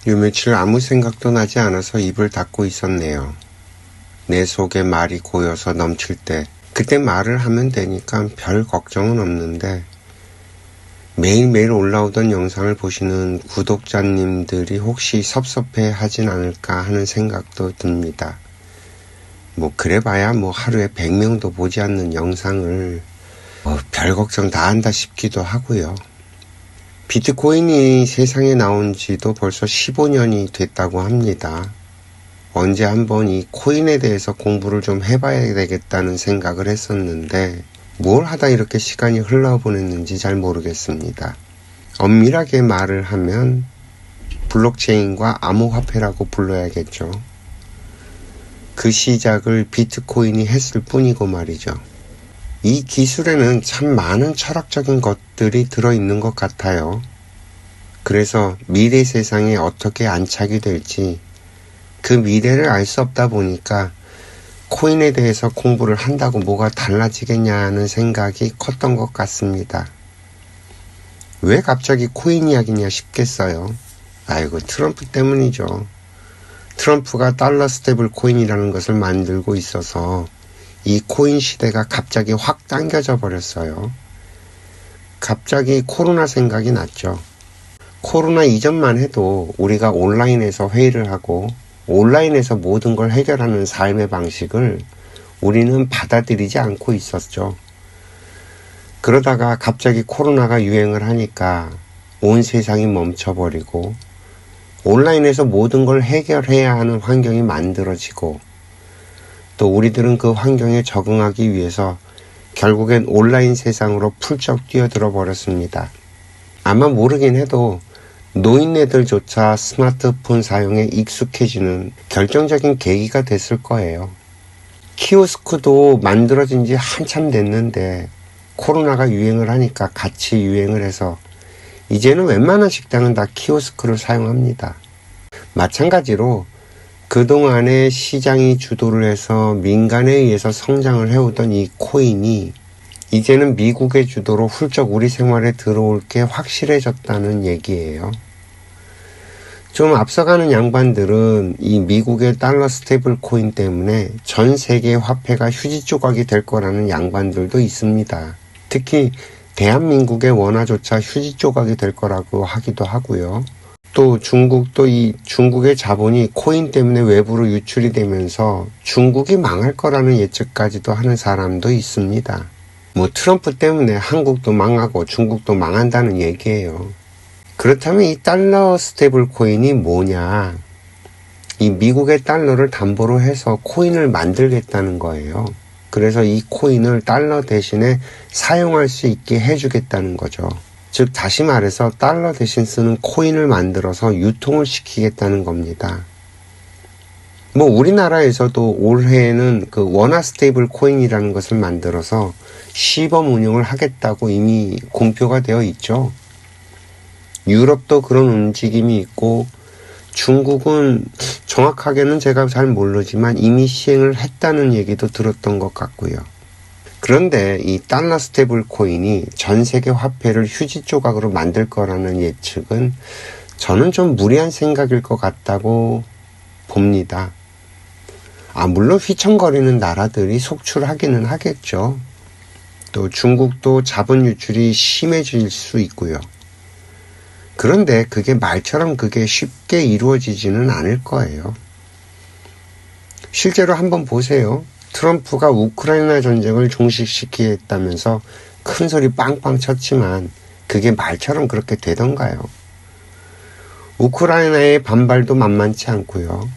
요 며칠 아무 생각도 나지 않아서 입을 닫고 있었네요. 내 속에 말이 고여서 넘칠 때 그때 말을 하면 되니까 별 걱정은 없는데 매일매일 올라오던 영상을 보시는 구독자님들이 혹시 섭섭해 하진 않을까 하는 생각도 듭니다. 그래봐야 하루에 100명도 보지 않는 영상을 별 걱정 다 한다 싶기도 하고요. 비트코인이 세상에 나온 지도 벌써 15년이 됐다고 합니다. 언제 한번 이 코인에 대해서 공부를 좀 해봐야 되겠다는 생각을 했었는데 뭘 하다 이렇게 시간이 흘러보냈는지 잘 모르겠습니다. 엄밀하게 말을 하면 블록체인과 암호화폐라고 불러야겠죠. 그 시작을 비트코인이 했을 뿐이고 말이죠. 이 기술에는 참 많은 철학적인 것들이 들어있는 것 같아요. 그래서 미래 세상에 어떻게 안착이 될지 그 미래를 알 수 없다 보니까 코인에 대해서 공부를 한다고 뭐가 달라지겠냐는 생각이 컸던 것 같습니다. 왜 갑자기 코인 이야기냐 싶겠어요. 아이고, 트럼프 때문이죠. 트럼프가 달러 스테이블 코인이라는 것을 만들고 있어서 이 코인 시대가 갑자기 확 당겨져 버렸어요. 갑자기 코로나 생각이 났죠. 코로나 이전만 해도 우리가 온라인에서 회의를 하고 온라인에서 모든 걸 해결하는 삶의 방식을 우리는 받아들이지 않고 있었죠. 그러다가 갑자기 코로나가 유행을 하니까 온 세상이 멈춰버리고 온라인에서 모든 걸 해결해야 하는 환경이 만들어지고 또 우리들은 그 환경에 적응하기 위해서 결국엔 온라인 세상으로 풀쩍 뛰어들어 버렸습니다. 아마 모르긴 해도 노인네들조차 스마트폰 사용에 익숙해지는 결정적인 계기가 됐을 거예요. 키오스크도 만들어진 지 한참 됐는데 코로나가 유행을 하니까 같이 유행을 해서 이제는 웬만한 식당은 다 키오스크를 사용합니다. 마찬가지로 그동안에 시장이 주도를 해서 민간에 의해서 성장을 해오던 이 코인이 이제는 미국의 주도로 훌쩍 우리 생활에 들어올 게 확실해졌다는 얘기예요. 좀 앞서가는 양반들은 이 미국의 달러 스테이블 코인 때문에 전 세계 화폐가 휴지 조각이 될 거라는 양반들도 있습니다. 특히 대한민국의 원화조차 휴지 조각이 될 거라고 하기도 하고요. 또 중국도 이 중국의 자본이 코인 때문에 외부로 유출이 되면서 중국이 망할 거라는 예측까지도 하는 사람도 있습니다. 트럼프 때문에 한국도 망하고 중국도 망한다는 얘기예요. 그렇다면 이 달러 스테이블 코인이 뭐냐? 이 미국의 달러를 담보로 해서 코인을 만들겠다는 거예요. 그래서 이 코인을 달러 대신에 사용할 수 있게 해주겠다는 거죠. 즉 다시 말해서 달러 대신 쓰는 코인을 만들어서 유통을 시키겠다는 겁니다. 우리나라에서도 올해에는 그 원화 스테이블 코인이라는 것을 만들어서 시범 운영을 하겠다고 이미 공표가 되어 있죠. 유럽도 그런 움직임이 있고 중국은 정확하게는 제가 잘 모르지만 이미 시행을 했다는 얘기도 들었던 것 같고요. 그런데 이 달러 스테이블 코인이 전 세계 화폐를 휴지 조각으로 만들 거라는 예측은 저는 좀 무리한 생각일 것 같다고 봅니다. 물론 휘청거리는 나라들이 속출하기는 하겠죠. 또 중국도 자본 유출이 심해질 수 있고요. 그런데 그게 말처럼 그게 쉽게 이루어지지는 않을 거예요. 실제로 한번 보세요. 트럼프가 우크라이나 전쟁을 종식시키겠다면서 큰 소리 빵빵 쳤지만 그게 말처럼 그렇게 되던가요? 우크라이나의 반발도 만만치 않고요.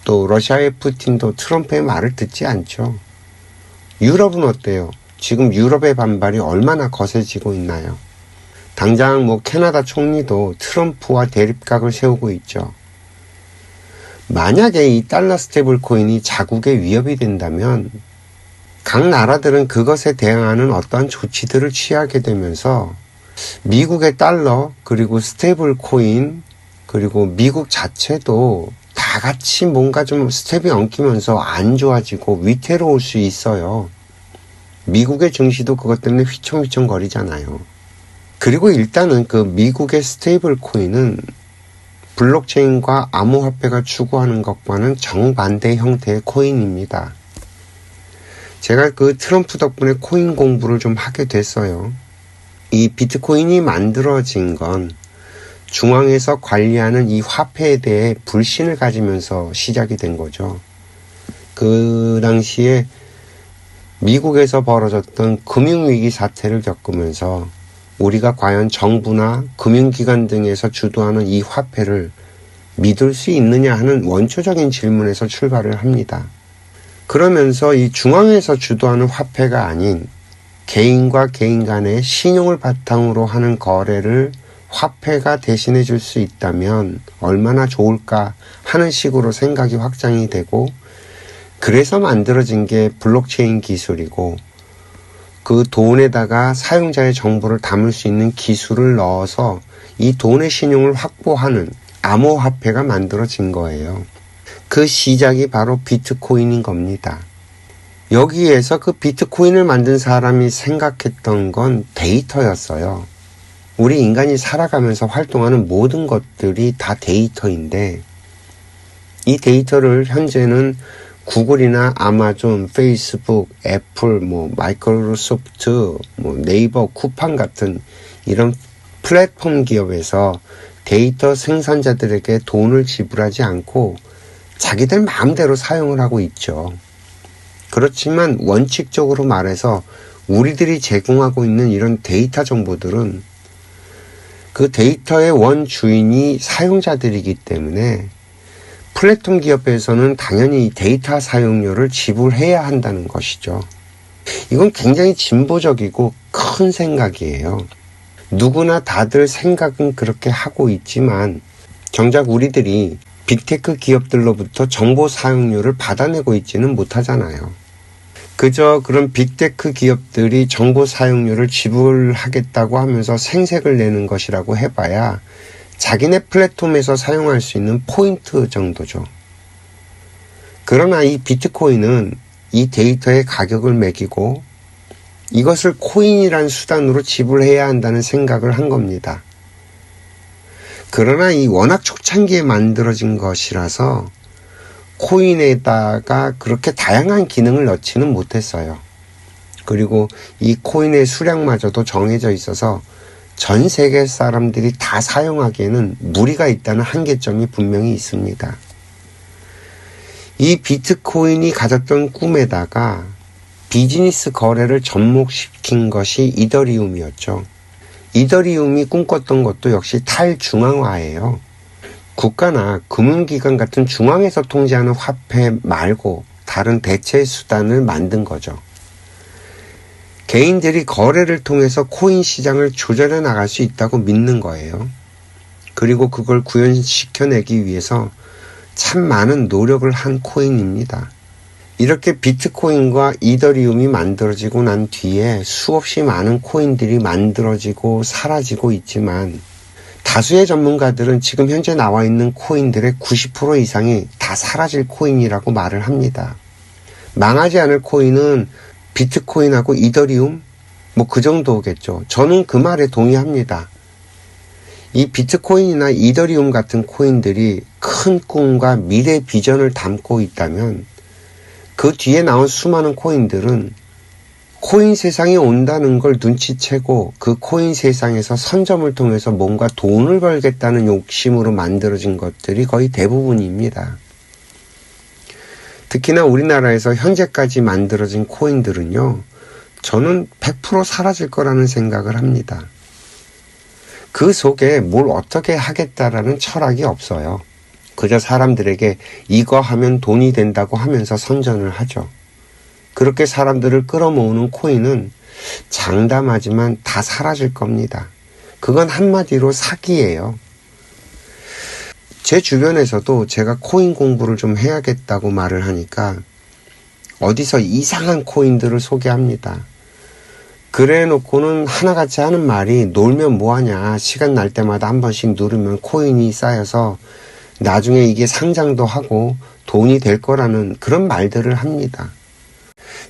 또 러시아의 푸틴도 트럼프의 말을 듣지 않죠. 유럽은 어때요? 지금 유럽의 반발이 얼마나 거세지고 있나요? 당장 캐나다 총리도 트럼프와 대립각을 세우고 있죠. 만약에 이 달러 스테이블 코인이 자국의 위협이 된다면 각 나라들은 그것에 대응하는 어떠한 조치들을 취하게 되면서 미국의 달러 그리고 스테이블 코인 그리고 미국 자체도 다 같이 뭔가 좀 스텝이 엉키면서 안 좋아지고 위태로울 수 있어요. 미국의 증시도 그것 때문에 휘청휘청 거리잖아요. 그리고 일단은 그 미국의 스테이블 코인은 블록체인과 암호화폐가 추구하는 것과는 정반대 형태의 코인입니다. 제가 그 트럼프 덕분에 코인 공부를 좀 하게 됐어요. 이 비트코인이 만들어진 건 중앙에서 관리하는 이 화폐에 대해 불신을 가지면서 시작이 된 거죠. 그 당시에 미국에서 벌어졌던 금융위기 사태를 겪으면서 우리가 과연 정부나 금융기관 등에서 주도하는 이 화폐를 믿을 수 있느냐 하는 원초적인 질문에서 출발을 합니다. 그러면서 이 중앙에서 주도하는 화폐가 아닌 개인과 개인 간의 신용을 바탕으로 하는 거래를 화폐가 대신해 줄 수 있다면 얼마나 좋을까 하는 식으로 생각이 확장이 되고, 그래서 만들어진 게 블록체인 기술이고, 그 돈에다가 사용자의 정보를 담을 수 있는 기술을 넣어서 이 돈의 신용을 확보하는 암호화폐가 만들어진 거예요. 그 시작이 바로 비트코인인 겁니다. 여기에서 그 비트코인을 만든 사람이 생각했던 건 데이터였어요. 우리 인간이 살아가면서 활동하는 모든 것들이 다 데이터인데, 이 데이터를 현재는 구글이나 아마존, 페이스북, 애플, 마이크로소프트, 네이버, 쿠팡 같은 이런 플랫폼 기업에서 데이터 생산자들에게 돈을 지불하지 않고 자기들 마음대로 사용을 하고 있죠. 그렇지만 원칙적으로 말해서 우리들이 제공하고 있는 이런 데이터 정보들은 그 데이터의 원주인이 사용자들이기 때문에 플랫폼 기업에서는 당연히 데이터 사용료를 지불해야 한다는 것이죠. 이건 굉장히 진보적이고 큰 생각이에요. 누구나 다들 생각은 그렇게 하고 있지만 정작 우리들이 빅테크 기업들로부터 정보 사용료를 받아내고 있지는 못하잖아요. 그저 그런 빅테크 기업들이 정보 사용료를 지불하겠다고 하면서 생색을 내는 것이라고 해봐야 자기네 플랫폼에서 사용할 수 있는 포인트 정도죠. 그러나 이 비트코인은 이 데이터의 가격을 매기고 이것을 코인이란 수단으로 지불해야 한다는 생각을 한 겁니다. 그러나 이 워낙 초창기에 만들어진 것이라서 코인에다가 그렇게 다양한 기능을 넣지는 못했어요. 그리고 이 코인의 수량마저도 정해져 있어서 전 세계 사람들이 다 사용하기에는 무리가 있다는 한계점이 분명히 있습니다. 이 비트코인이 가졌던 꿈에다가 비즈니스 거래를 접목시킨 것이 이더리움이었죠. 이더리움이 꿈꿨던 것도 역시 탈중앙화예요. 국가나 금융기관 같은 중앙에서 통제하는 화폐 말고 다른 대체 수단을 만든 거죠. 개인들이 거래를 통해서 코인 시장을 조절해 나갈 수 있다고 믿는 거예요. 그리고 그걸 구현시켜내기 위해서 참 많은 노력을 한 코인입니다. 이렇게 비트코인과 이더리움이 만들어지고 난 뒤에 수없이 많은 코인들이 만들어지고 사라지고 있지만 다수의 전문가들은 지금 현재 나와 있는 코인들의 90% 이상이 다 사라질 코인이라고 말을 합니다. 망하지 않을 코인은 비트코인하고 이더리움? 그 정도겠죠. 저는 그 말에 동의합니다. 이 비트코인이나 이더리움 같은 코인들이 큰 꿈과 미래 비전을 담고 있다면 그 뒤에 나온 수많은 코인들은 코인 세상이 온다는 걸 눈치채고 그 코인 세상에서 선점을 통해서 뭔가 돈을 벌겠다는 욕심으로 만들어진 것들이 거의 대부분입니다. 특히나 우리나라에서 현재까지 만들어진 코인들은요, 저는 100% 사라질 거라는 생각을 합니다. 그 속에 뭘 어떻게 하겠다라는 철학이 없어요. 그저 사람들에게 이거 하면 돈이 된다고 하면서 선전을 하죠. 그렇게 사람들을 끌어모으는 코인은 장담하지만 다 사라질 겁니다. 그건 한마디로 사기예요. 제 주변에서도 제가 코인 공부를 좀 해야겠다고 말을 하니까 어디서 이상한 코인들을 소개합니다. 그래 놓고는 하나같이 하는 말이 놀면 뭐하냐, 시간 날 때마다 한 번씩 누르면 코인이 쌓여서 나중에 이게 상장도 하고 돈이 될 거라는 그런 말들을 합니다.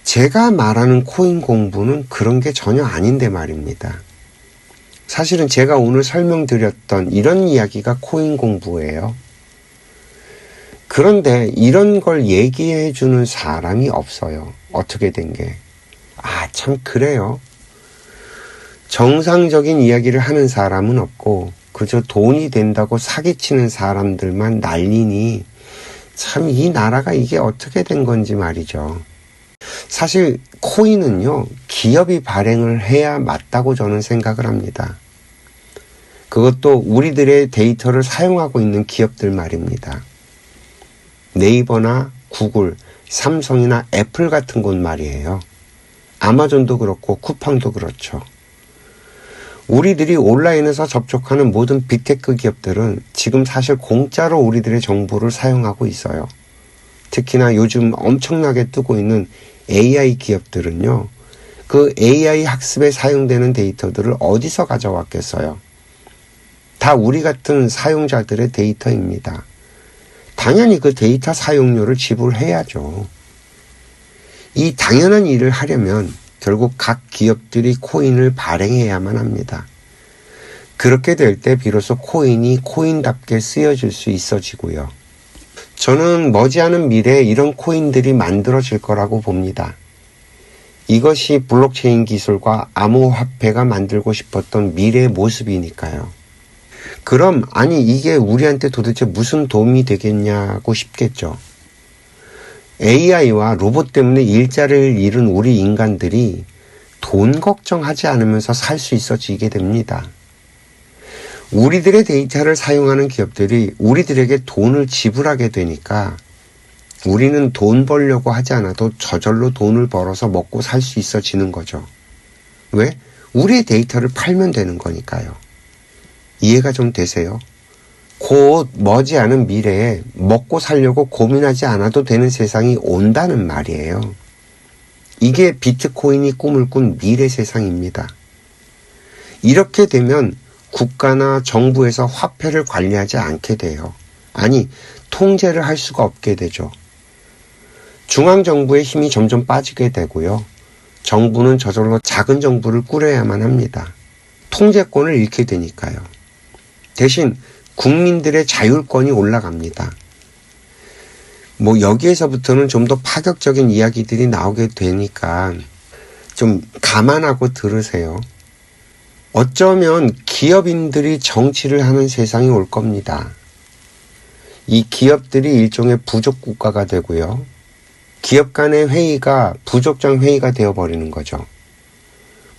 제가 말하는 코인 공부는 그런 게 전혀 아닌데 말입니다. 사실은 제가 오늘 설명드렸던 이런 이야기가 코인 공부예요. 그런데 이런 걸 얘기해 주는 사람이 없어요. 어떻게 된 게. 참 그래요. 정상적인 이야기를 하는 사람은 없고 그저 돈이 된다고 사기치는 사람들만 난리니 참 이 나라가 이게 어떻게 된 건지 말이죠. 사실 코인은요, 기업이 발행을 해야 맞다고 저는 생각을 합니다. 그것도 우리들의 데이터를 사용하고 있는 기업들 말입니다. 네이버나 구글, 삼성이나 애플 같은 곳 말이에요. 아마존도 그렇고 쿠팡도 그렇죠. 우리들이 온라인에서 접촉하는 모든 빅테크 기업들은 지금 사실 공짜로 우리들의 정보를 사용하고 있어요. 특히나 요즘 엄청나게 뜨고 있는 AI 기업들은요, 그 AI 학습에 사용되는 데이터들을 어디서 가져왔겠어요? 다 우리 같은 사용자들의 데이터입니다. 당연히 그 데이터 사용료를 지불해야죠. 이 당연한 일을 하려면 결국 각 기업들이 코인을 발행해야만 합니다. 그렇게 될 때 비로소 코인이 코인답게 쓰여질 수 있어지고요. 저는 머지않은 미래에 이런 코인들이 만들어질 거라고 봅니다. 이것이 블록체인 기술과 암호화폐가 만들고 싶었던 미래의 모습이니까요. 그럼 이게 우리한테 도대체 무슨 도움이 되겠냐고 싶겠죠. AI와 로봇 때문에 일자리를 잃은 우리 인간들이 돈 걱정하지 않으면서 살 수 있어지게 됩니다. 우리들의 데이터를 사용하는 기업들이 우리들에게 돈을 지불하게 되니까 우리는 돈 벌려고 하지 않아도 저절로 돈을 벌어서 먹고 살 수 있어지는 거죠. 왜? 우리의 데이터를 팔면 되는 거니까요. 이해가 좀 되세요? 곧 머지않은 미래에 먹고 살려고 고민하지 않아도 되는 세상이 온다는 말이에요. 이게 비트코인이 꿈을 꾼 미래 세상입니다. 이렇게 되면 국가나 정부에서 화폐를 관리하지 않게 돼요. 통제를 할 수가 없게 되죠. 중앙정부의 힘이 점점 빠지게 되고요. 정부는 저절로 작은 정부를 꾸려야만 합니다. 통제권을 잃게 되니까요. 대신 국민들의 자율권이 올라갑니다. 여기에서부터는 좀 더 파격적인 이야기들이 나오게 되니까 좀 감안하고 들으세요. 어쩌면 기업인들이 정치를 하는 세상이 올 겁니다. 이 기업들이 일종의 부족 국가가 되고요. 기업 간의 회의가 부족장 회의가 되어버리는 거죠.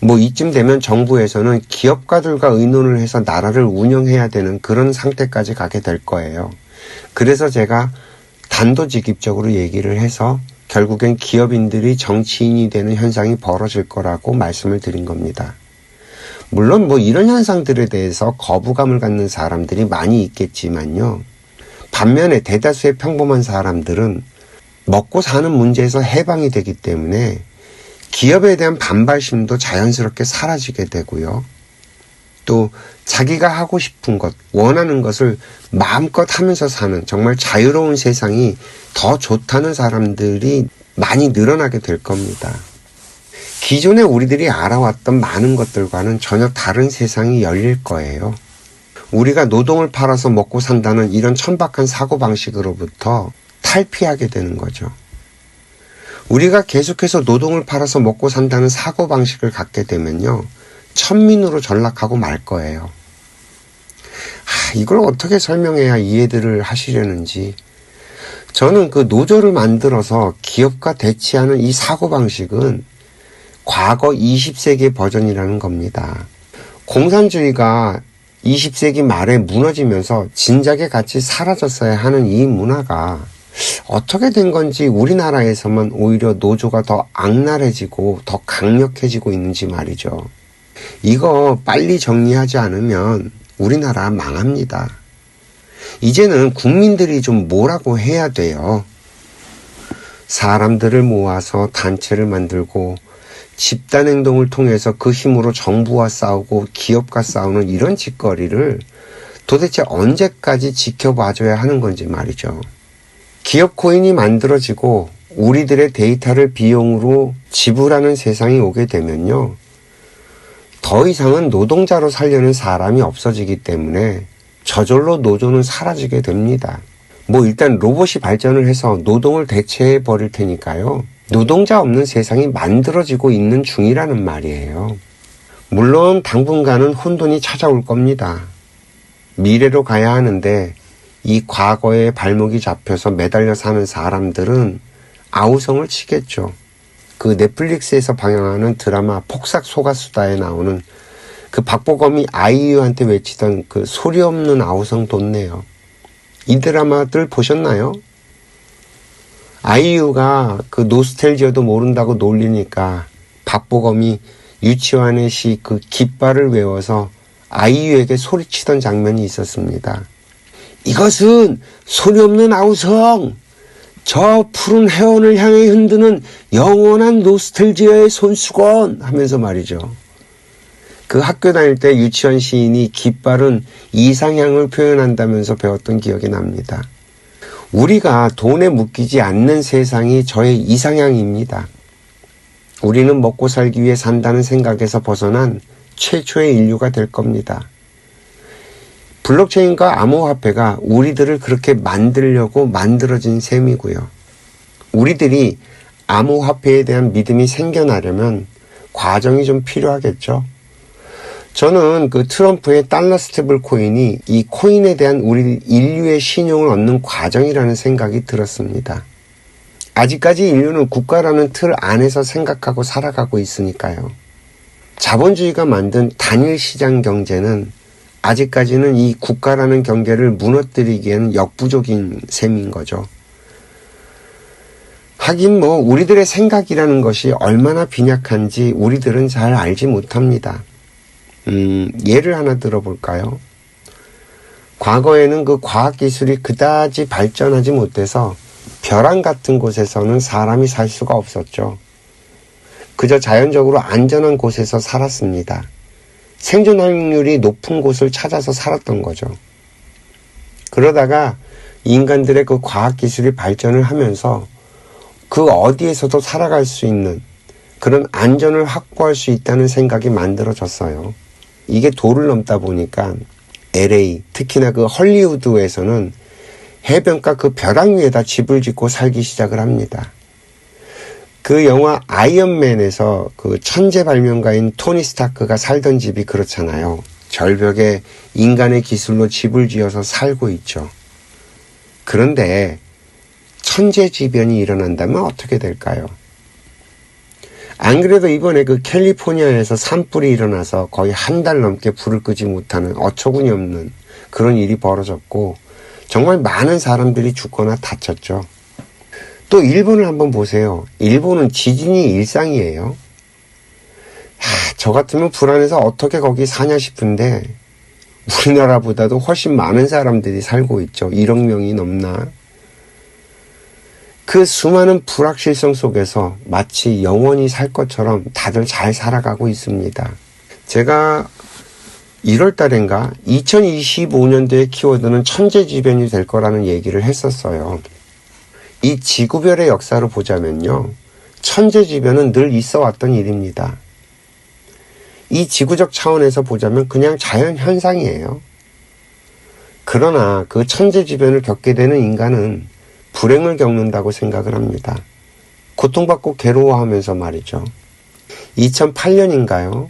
이쯤 되면 정부에서는 기업가들과 의논을 해서 나라를 운영해야 되는 그런 상태까지 가게 될 거예요. 그래서 제가 단도직입적으로 얘기를 해서 결국엔 기업인들이 정치인이 되는 현상이 벌어질 거라고 말씀을 드린 겁니다. 물론 이런 현상들에 대해서 거부감을 갖는 사람들이 많이 있겠지만요. 반면에 대다수의 평범한 사람들은 먹고 사는 문제에서 해방이 되기 때문에 기업에 대한 반발심도 자연스럽게 사라지게 되고요. 또 자기가 하고 싶은 것, 원하는 것을 마음껏 하면서 사는 정말 자유로운 세상이 더 좋다는 사람들이 많이 늘어나게 될 겁니다. 기존에 우리들이 알아왔던 많은 것들과는 전혀 다른 세상이 열릴 거예요. 우리가 노동을 팔아서 먹고 산다는 이런 천박한 사고방식으로부터 탈피하게 되는 거죠. 우리가 계속해서 노동을 팔아서 먹고 산다는 사고방식을 갖게 되면요. 천민으로 전락하고 말 거예요. 이걸 어떻게 설명해야 이해들을 하시려는지. 저는 그 노조를 만들어서 기업과 대치하는 이 사고방식은 과거 20세기 버전이라는 겁니다. 공산주의가 20세기 말에 무너지면서 진작에 같이 사라졌어야 하는 이 문화가 어떻게 된 건지 우리나라에서만 오히려 노조가 더 악랄해지고 더 강력해지고 있는지 말이죠. 이거 빨리 정리하지 않으면 우리나라 망합니다. 이제는 국민들이 좀 뭐라고 해야 돼요. 사람들을 모아서 단체를 만들고 집단행동을 통해서 그 힘으로 정부와 싸우고 기업과 싸우는 이런 짓거리를 도대체 언제까지 지켜봐줘야 하는 건지 말이죠. 기업 코인이 만들어지고 우리들의 데이터를 비용으로 지불하는 세상이 오게 되면요, 더 이상은 노동자로 살려는 사람이 없어지기 때문에 저절로 노조는 사라지게 됩니다. 일단 로봇이 발전을 해서 노동을 대체해 버릴 테니까요, 노동자 없는 세상이 만들어지고 있는 중이라는 말이에요. 물론 당분간은 혼돈이 찾아올 겁니다. 미래로 가야 하는데 이 과거에 발목이 잡혀서 매달려 사는 사람들은 아우성을 치겠죠. 그 넷플릭스에서 방영하는 드라마 폭삭 속았수다에 나오는 그 박보검이 아이유한테 외치던 그 소리 없는 아우성 돋네요. 이 드라마들 보셨나요? 아이유가 그 노스텔지어도 모른다고 놀리니까 박보검이 유치원의 시 그 깃발을 외워서 아이유에게 소리치던 장면이 있었습니다. 이것은 소리 없는 아우성! 저 푸른 해원을 향해 흔드는 영원한 노스텔지어의 손수건! 하면서 말이죠. 그 학교 다닐 때 유치원 시인이 깃발은 이상향을 표현한다면서 배웠던 기억이 납니다. 우리가 돈에 묶이지 않는 세상이 저의 이상향입니다. 우리는 먹고 살기 위해 산다는 생각에서 벗어난 최초의 인류가 될 겁니다. 블록체인과 암호화폐가 우리들을 그렇게 만들려고 만들어진 셈이고요. 우리들이 암호화폐에 대한 믿음이 생겨나려면 과정이 좀 필요하겠죠. 저는 그 트럼프의 달러 스테이블 코인이 이 코인에 대한 우리 인류의 신용을 얻는 과정이라는 생각이 들었습니다. 아직까지 인류는 국가라는 틀 안에서 생각하고 살아가고 있으니까요. 자본주의가 만든 단일 시장 경제는 아직까지는 이 국가라는 경계를 무너뜨리기에는 역부족인 셈인 거죠. 하긴 우리들의 생각이라는 것이 얼마나 빈약한지 우리들은 잘 알지 못합니다. 예를 하나 들어볼까요? 과거에는 그 과학기술이 그다지 발전하지 못해서 벼랑 같은 곳에서는 사람이 살 수가 없었죠. 그저 자연적으로 안전한 곳에서 살았습니다. 생존 확률이 높은 곳을 찾아서 살았던 거죠. 그러다가 인간들의 그 과학기술이 발전을 하면서 그 어디에서도 살아갈 수 있는 그런 안전을 확보할 수 있다는 생각이 만들어졌어요. 이게 도를 넘다 보니까 LA, 특히나 그 헐리우드에서는 해변가 그 벼랑 위에다 집을 짓고 살기 시작을 합니다. 그 영화 아이언맨에서 그 천재 발명가인 토니 스타크가 살던 집이 그렇잖아요. 절벽에 인간의 기술로 집을 지어서 살고 있죠. 그런데 천재지변이 일어난다면 어떻게 될까요? 안 그래도 이번에 그 캘리포니아에서 산불이 일어나서 거의 한 달 넘게 불을 끄지 못하는 어처구니 없는 그런 일이 벌어졌고 정말 많은 사람들이 죽거나 다쳤죠. 또 일본을 한번 보세요. 일본은 지진이 일상이에요. 저 같으면 불안해서 어떻게 거기 사냐 싶은데 우리나라보다도 훨씬 많은 사람들이 살고 있죠. 1억 명이 넘나. 그 수많은 불확실성 속에서 마치 영원히 살 것처럼 다들 잘 살아가고 있습니다. 제가 1월 달인가 2025년도의 키워드는 천재지변이 될 거라는 얘기를 했었어요. 이 지구별의 역사를 보자면요. 천재지변은 늘 있어 왔던 일입니다. 이 지구적 차원에서 보자면 그냥 자연현상이에요. 그러나 그 천재지변을 겪게 되는 인간은 불행을 겪는다고 생각을 합니다. 고통받고 괴로워하면서 말이죠. 2008년인가요?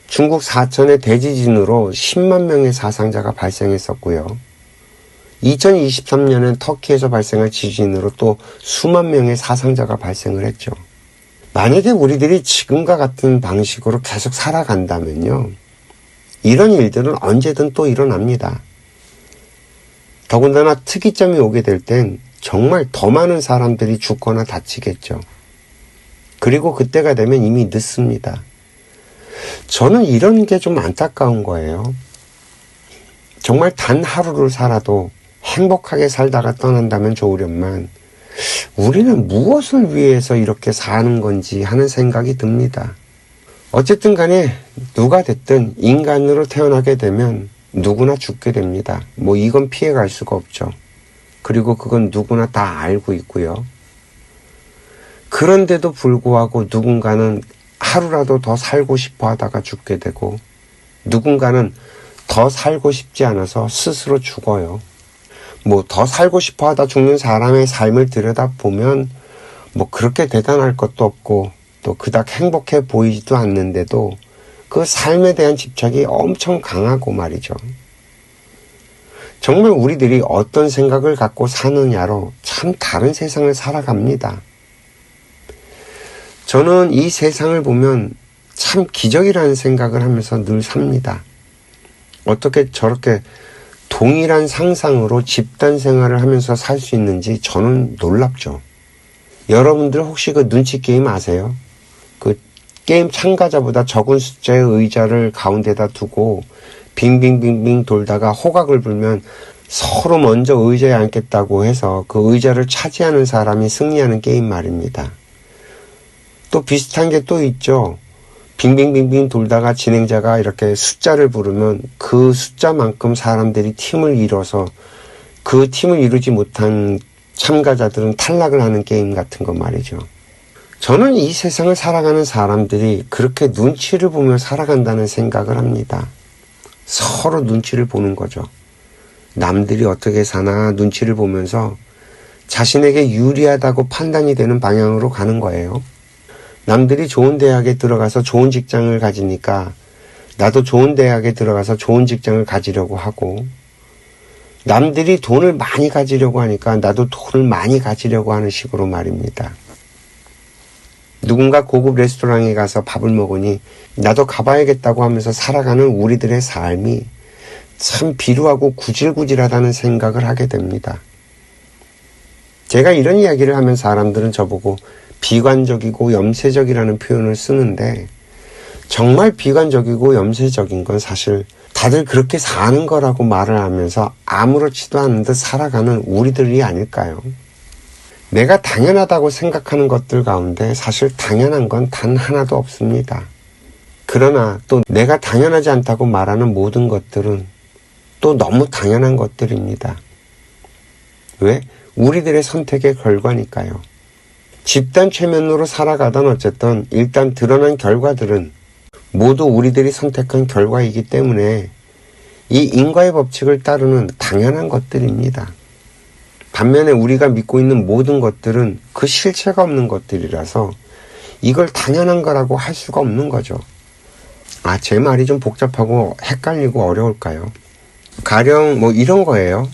중국 사천의 대지진으로 10만 명의 사상자가 발생했었고요. 2023년엔 터키에서 발생한 지진으로 또 수만 명의 사상자가 발생을 했죠. 만약에 우리들이 지금과 같은 방식으로 계속 살아간다면요. 이런 일들은 언제든 또 일어납니다. 더군다나 특이점이 오게 될 땐 정말 더 많은 사람들이 죽거나 다치겠죠. 그리고 그때가 되면 이미 늦습니다. 저는 이런 게 좀 안타까운 거예요. 정말 단 하루를 살아도 행복하게 살다가 떠난다면 좋으련만 우리는 무엇을 위해서 이렇게 사는 건지 하는 생각이 듭니다. 어쨌든 간에 누가 됐든 인간으로 태어나게 되면 누구나 죽게 됩니다. 뭐 이건 피해갈 수가 없죠. 그리고 그건 누구나 다 알고 있고요. 그런데도 불구하고 누군가는 하루라도 더 살고 싶어 하다가 죽게 되고, 누군가는 더 살고 싶지 않아서 스스로 죽어요. 뭐 더 살고 싶어 하다 죽는 사람의 삶을 들여다보면 뭐 그렇게 대단할 것도 없고 또 그닥 행복해 보이지도 않는데도 그 삶에 대한 집착이 엄청 강하고 말이죠. 정말 우리들이 어떤 생각을 갖고 사느냐로 참 다른 세상을 살아갑니다. 저는 이 세상을 보면 참 기적이라는 생각을 하면서 늘 삽니다. 어떻게 저렇게 동일한 상상으로 집단 생활을 하면서 살 수 있는지 저는 놀랍죠. 여러분들 혹시 그 눈치 게임 아세요? 그 게임 참가자보다 적은 숫자의 의자를 가운데다 두고 빙빙빙빙 돌다가 호각을 불면 서로 먼저 의자에 앉겠다고 해서 그 의자를 차지하는 사람이 승리하는 게임 말입니다. 또 비슷한 게 또 있죠. 빙빙빙빙 돌다가 진행자가 이렇게 숫자를 부르면 그 숫자만큼 사람들이 팀을 이뤄서 그 팀을 이루지 못한 참가자들은 탈락을 하는 게임 같은 거 말이죠. 저는 이 세상을 살아가는 사람들이 그렇게 눈치를 보며 살아간다는 생각을 합니다. 서로 눈치를 보는 거죠. 남들이 어떻게 사나 눈치를 보면서 자신에게 유리하다고 판단이 되는 방향으로 가는 거예요. 남들이 좋은 대학에 들어가서 좋은 직장을 가지니까 나도 좋은 대학에 들어가서 좋은 직장을 가지려고 하고, 남들이 돈을 많이 가지려고 하니까 나도 돈을 많이 가지려고 하는 식으로 말입니다. 누군가 고급 레스토랑에 가서 밥을 먹으니 나도 가봐야겠다고 하면서 살아가는 우리들의 삶이 참 비루하고 구질구질하다는 생각을 하게 됩니다. 제가 이런 이야기를 하면 사람들은 저보고 비관적이고 염세적이라는 표현을 쓰는데, 정말 비관적이고 염세적인 건 사실 다들 그렇게 사는 거라고 말을 하면서 아무렇지도 않은 듯 살아가는 우리들이 아닐까요? 내가 당연하다고 생각하는 것들 가운데 사실 당연한 건 단 하나도 없습니다. 그러나 또 내가 당연하지 않다고 말하는 모든 것들은 또 너무 당연한 것들입니다. 왜? 우리들의 선택의 결과니까요. 집단 최면으로 살아가던 어쨌든 일단 드러난 결과들은 모두 우리들이 선택한 결과이기 때문에 이 인과의 법칙을 따르는 당연한 것들입니다. 반면에 우리가 믿고 있는 모든 것들은 그 실체가 없는 것들이라서 이걸 당연한 거라고 할 수가 없는 거죠. 제 말이 좀 복잡하고 헷갈리고 어려울까요? 가령 뭐 이런 거예요.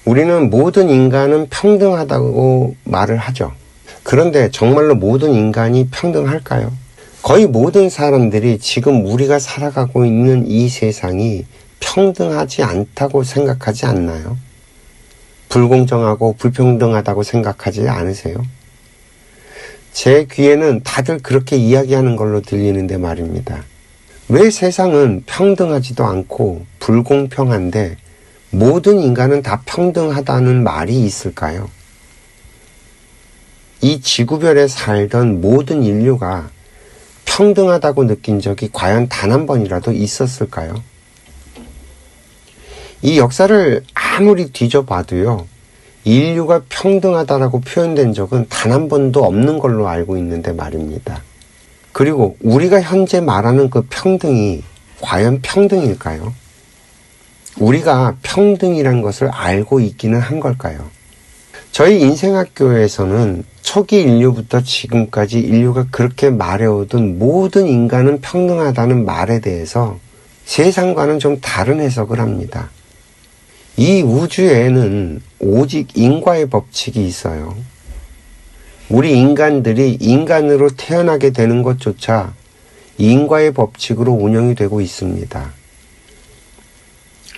우리는 모든 인간은 평등하다고 말을 하죠. 그런데 정말로 모든 인간이 평등할까요? 거의 모든 사람들이 지금 우리가 살아가고 있는 이 세상이 평등하지 않다고 생각하지 않나요? 불공정하고 불평등하다고 생각하지 않으세요? 제 귀에는 다들 그렇게 이야기하는 걸로 들리는데 말입니다. 왜 세상은 평등하지도 않고 불공평한데 모든 인간은 다 평등하다는 말이 있을까요? 이 지구별에 살던 모든 인류가 평등하다고 느낀 적이 과연 단 한 번이라도 있었을까요? 이 역사를 아무리 뒤져봐도요, 인류가 평등하다라고 표현된 적은 단 한 번도 없는 걸로 알고 있는데 말입니다. 그리고 우리가 현재 말하는 그 평등이 과연 평등일까요? 우리가 평등이란 것을 알고 있기는 한 걸까요? 저희 인생학교에서는 초기 인류부터 지금까지 인류가 그렇게 말해오던 모든 인간은 평등하다는 말에 대해서 세상과는 좀 다른 해석을 합니다. 이 우주에는 오직 인과의 법칙이 있어요. 우리 인간들이 인간으로 태어나게 되는 것조차 인과의 법칙으로 운영이 되고 있습니다.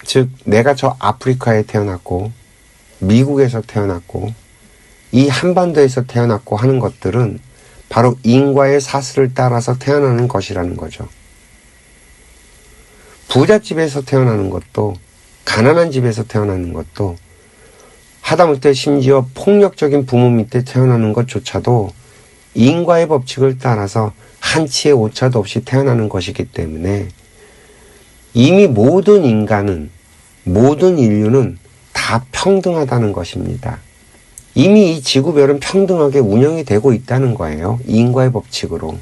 즉, 내가 저 아프리카에 태어났고 미국에서 태어났고 이 한반도에서 태어났고 하는 것들은 바로 인과의 사슬을 따라서 태어나는 것이라는 거죠. 부잣집에서 태어나는 것도 가난한 집에서 태어나는 것도 하다못해 심지어 폭력적인 부모 밑에 태어나는 것조차도 인과의 법칙을 따라서 한치의 오차도 없이 태어나는 것이기 때문에 이미 모든 인간은, 모든 인류는 다 평등하다는 것입니다. 이미 이 지구별은 평등하게 운영이 되고 있다는 거예요. 인과의 법칙으로.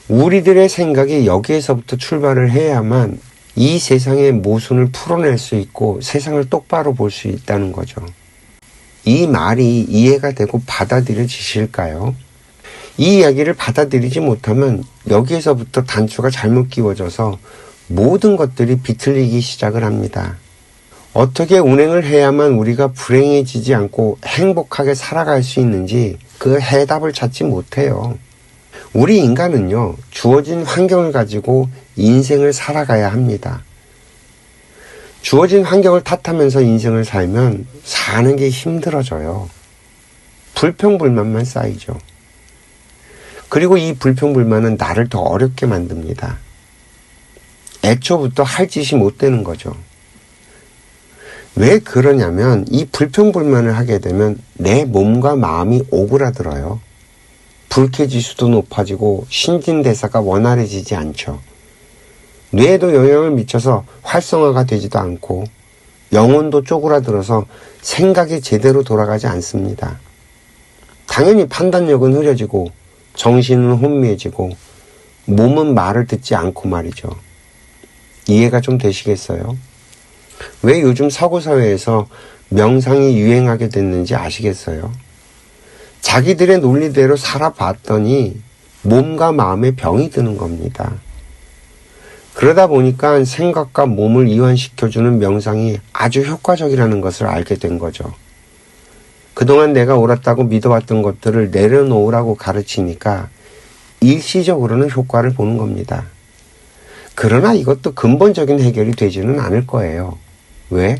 우리들의 생각이 여기에서부터 출발을 해야만 이 세상의 모순을 풀어낼 수 있고 세상을 똑바로 볼 수 있다는 거죠. 이 말이 이해가 되고 받아들여지실까요? 이 이야기를 받아들이지 못하면 여기에서부터 단추가 잘못 끼워져서 모든 것들이 비틀리기 시작을 합니다. 어떻게 운행을 해야만 우리가 불행해지지 않고 행복하게 살아갈 수 있는지 그 해답을 찾지 못해요. 우리 인간은요, 주어진 환경을 가지고 인생을 살아가야 합니다. 주어진 환경을 탓하면서 인생을 살면 사는 게 힘들어져요. 불평불만만 쌓이죠. 그리고 이 불평불만은 나를 더 어렵게 만듭니다. 애초부터 할 짓이 못 되는 거죠. 왜 그러냐면 이 불평불만을 하게 되면 내 몸과 마음이 오그라들어요. 불쾌지수도 높아지고 신진대사가 원활해지지 않죠. 뇌에도 영향을 미쳐서 활성화가 되지도 않고 영혼도 쪼그라들어서 생각이 제대로 돌아가지 않습니다. 당연히 판단력은 흐려지고 정신은 혼미해지고 몸은 말을 듣지 않고 말이죠. 이해가 좀 되시겠어요? 왜 요즘 서구사회에서 명상이 유행하게 됐는지 아시겠어요? 자기들의 논리대로 살아봤더니 몸과 마음에 병이 드는 겁니다. 그러다 보니까 생각과 몸을 이완시켜주는 명상이 아주 효과적이라는 것을 알게 된 거죠. 그동안 내가 옳았다고 믿어왔던 것들을 내려놓으라고 가르치니까 일시적으로는 효과를 보는 겁니다. 그러나 이것도 근본적인 해결이 되지는 않을 거예요. 왜?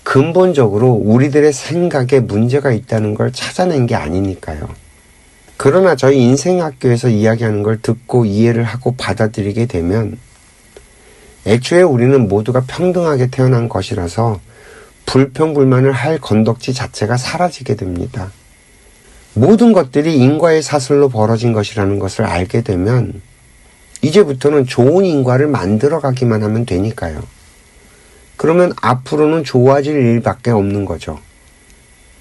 근본적으로 우리들의 생각에 문제가 있다는 걸 찾아낸 게 아니니까요. 그러나 저희 인생학교에서 이야기하는 걸 듣고 이해를 하고 받아들이게 되면 애초에 우리는 모두가 평등하게 태어난 것이라서 불평불만을 할 건덕지 자체가 사라지게 됩니다. 모든 것들이 인과의 사슬로 벌어진 것이라는 것을 알게 되면 이제부터는 좋은 인과를 만들어가기만 하면 되니까요. 그러면 앞으로는 좋아질 일밖에 없는 거죠.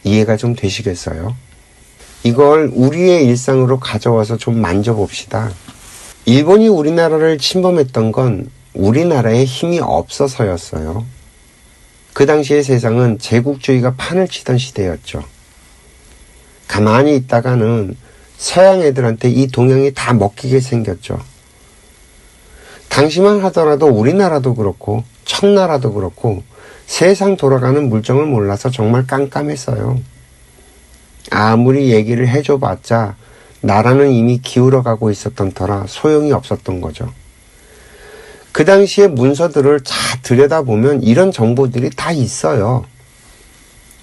이해가 좀 되시겠어요? 이걸 우리의 일상으로 가져와서 좀 만져봅시다. 일본이 우리나라를 침범했던 건 우리나라에 힘이 없어서였어요. 그 당시의 세상은 제국주의가 판을 치던 시대였죠. 가만히 있다가는 서양 애들한테 이 동양이 다 먹히게 생겼죠. 당시만 하더라도 우리나라도 그렇고 청나라도 그렇고 세상 돌아가는 물정을 몰라서 정말 깜깜했어요. 아무리 얘기를 해줘봤자 나라는 이미 기울어가고 있었던 터라 소용이 없었던 거죠. 그 당시의 문서들을 다 들여다보면 이런 정보들이 다 있어요.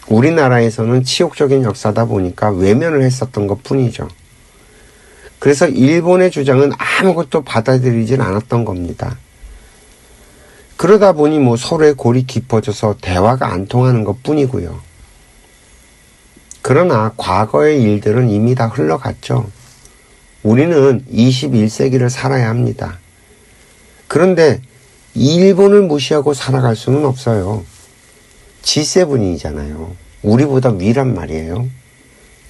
우리나라에서는 치욕적인 역사다 보니까 외면을 했었던 것 뿐이죠. 그래서 일본의 주장은 아무것도 받아들이진 않았던 겁니다. 그러다 보니 서로의 골이 깊어져서 대화가 안 통하는 것 뿐이고요. 그러나 과거의 일들은 이미 다 흘러갔죠. 우리는 21세기를 살아야 합니다. 그런데 일본을 무시하고 살아갈 수는 없어요. G7이잖아요. 우리보다 위란 말이에요.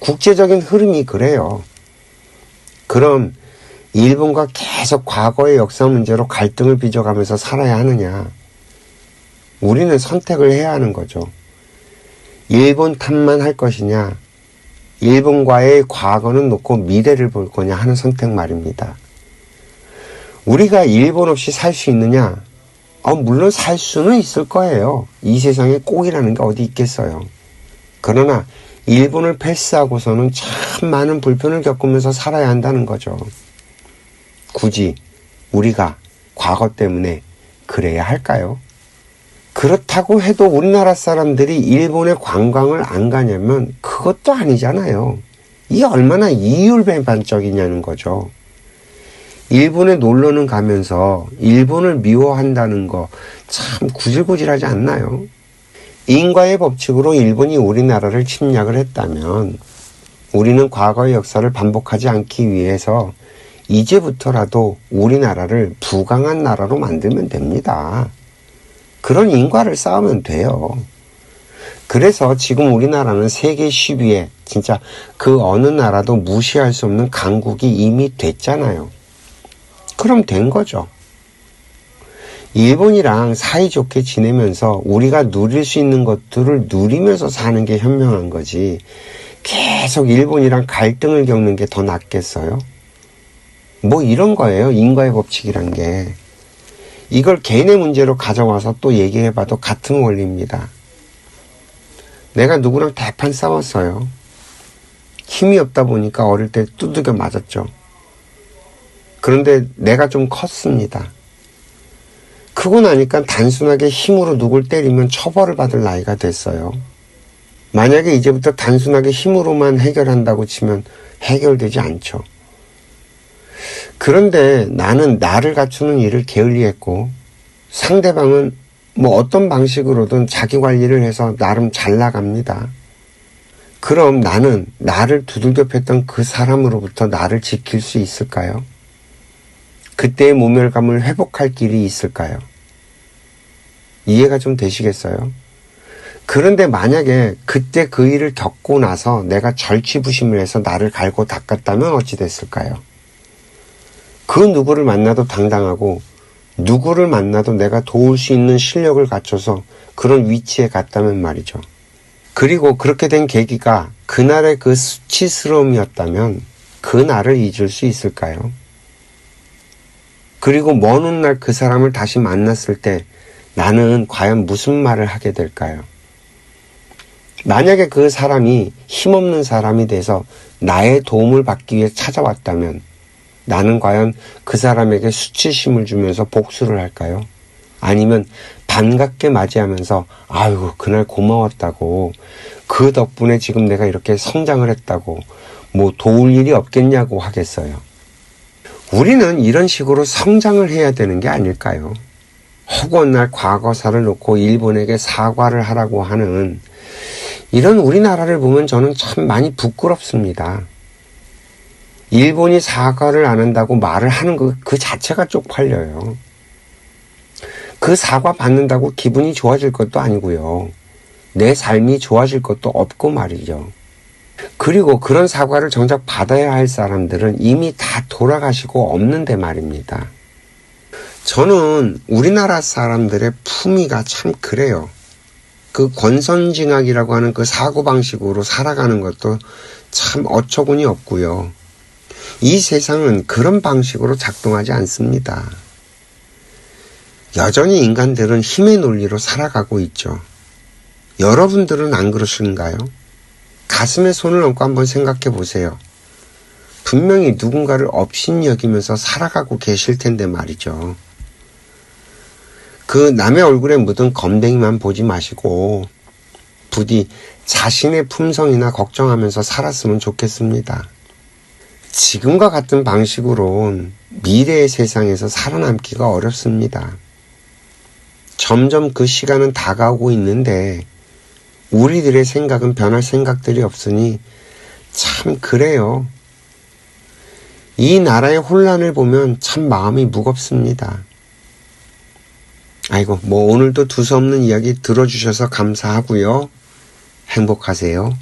국제적인 흐름이 그래요. 그럼 일본과 계속 과거의 역사 문제로 갈등을 빚어가면서 살아야 하느냐? 우리는 선택을 해야 하는 거죠. 일본 탓만 할 것이냐? 일본과의 과거는 놓고 미래를 볼 거냐 하는 선택 말입니다. 우리가 일본 없이 살 수 있느냐? 물론 살 수는 있을 거예요. 이 세상에 꼭이라는 게 어디 있겠어요. 그러나 일본을 패스하고서는 참 많은 불편을 겪으면서 살아야 한다는 거죠. 굳이 우리가 과거 때문에 그래야 할까요? 그렇다고 해도 우리나라 사람들이 일본에 관광을 안 가냐면 그것도 아니잖아요. 이게 얼마나 이율배반적이냐는 거죠. 일본에 놀러는 가면서 일본을 미워한다는 거 참 구질구질하지 않나요? 인과의 법칙으로 일본이 우리나라를 침략을 했다면 우리는 과거의 역사를 반복하지 않기 위해서 이제부터라도 우리나라를 부강한 나라로 만들면 됩니다. 그런 인과를 쌓으면 돼요. 그래서 지금 우리나라는 세계 10위에 진짜 그 어느 나라도 무시할 수 없는 강국이 이미 됐잖아요. 그럼 된 거죠. 일본이랑 사이좋게 지내면서 우리가 누릴 수 있는 것들을 누리면서 사는 게 현명한 거지. 계속 일본이랑 갈등을 겪는 게 더 낫겠어요? 뭐 이런 거예요. 인과의 법칙이란 게. 이걸 개인의 문제로 가져와서 또 얘기해봐도 같은 원리입니다. 내가 누구랑 대판 싸웠어요. 힘이 없다 보니까 어릴 때 두들겨 맞았죠. 그런데 내가 좀 컸습니다. 크고 나니까 단순하게 힘으로 누굴 때리면 처벌을 받을 나이가 됐어요. 만약에 이제부터 단순하게 힘으로만 해결한다고 치면 해결되지 않죠. 그런데 나는 나를 갖추는 일을 게을리했고 상대방은 뭐 어떤 방식으로든 자기 관리를 해서 나름 잘 나갑니다. 그럼 나는 나를 두들겨 팼던 그 사람으로부터 나를 지킬 수 있을까요? 그때의 모멸감을 회복할 길이 있을까요? 이해가 좀 되시겠어요? 그런데 만약에 그때 그 일을 겪고 나서 내가 절치부심을 해서 나를 갈고 닦았다면 어찌 됐을까요? 그 누구를 만나도 당당하고 누구를 만나도 내가 도울 수 있는 실력을 갖춰서 그런 위치에 갔다면 말이죠. 그리고 그렇게 된 계기가 그날의 그 수치스러움이었다면 그 날을 잊을 수 있을까요? 그리고 먼 훗날 그 사람을 다시 만났을 때 나는 과연 무슨 말을 하게 될까요? 만약에 그 사람이 힘없는 사람이 돼서 나의 도움을 받기 위해 찾아왔다면 나는 과연 그 사람에게 수치심을 주면서 복수를 할까요? 아니면 반갑게 맞이하면서 아이고 그날 고마웠다고, 그 덕분에 지금 내가 이렇게 성장을 했다고, 뭐 도울 일이 없겠냐고 하겠어요. 우리는 이런 식으로 성장을 해야 되는 게 아닐까요? 허구한 과거사를 놓고 일본에게 사과를 하라고 하는 이런 우리나라를 보면 저는 참 많이 부끄럽습니다. 일본이 사과를 안 한다고 말을 하는 그 자체가 쪽팔려요. 그 사과 받는다고 기분이 좋아질 것도 아니고요. 내 삶이 좋아질 것도 없고 말이죠. 그리고 그런 사과를 정작 받아야 할 사람들은 이미 다 돌아가시고 없는데 말입니다. 저는 우리나라 사람들의 품위가 참 그래요. 그 권선징악이라고 하는 그 사고방식으로 살아가는 것도 참 어처구니 없고요. 이 세상은 그런 방식으로 작동하지 않습니다. 여전히 인간들은 힘의 논리로 살아가고 있죠. 여러분들은 안 그러신가요? 가슴에 손을 얹고 한번 생각해 보세요. 분명히 누군가를 업신여기면서 살아가고 계실 텐데 말이죠. 그 남의 얼굴에 묻은 검댕이만 보지 마시고 부디 자신의 품성이나 걱정하면서 살았으면 좋겠습니다. 지금과 같은 방식으로는 미래의 세상에서 살아남기가 어렵습니다. 점점 그 시간은 다가오고 있는데 우리들의 생각은 변할 생각들이 없으니 참 그래요. 이 나라의 혼란을 보면 참 마음이 무겁습니다. 아이고, 뭐 오늘도 두서없는 이야기 들어주셔서 감사하고요. 행복하세요.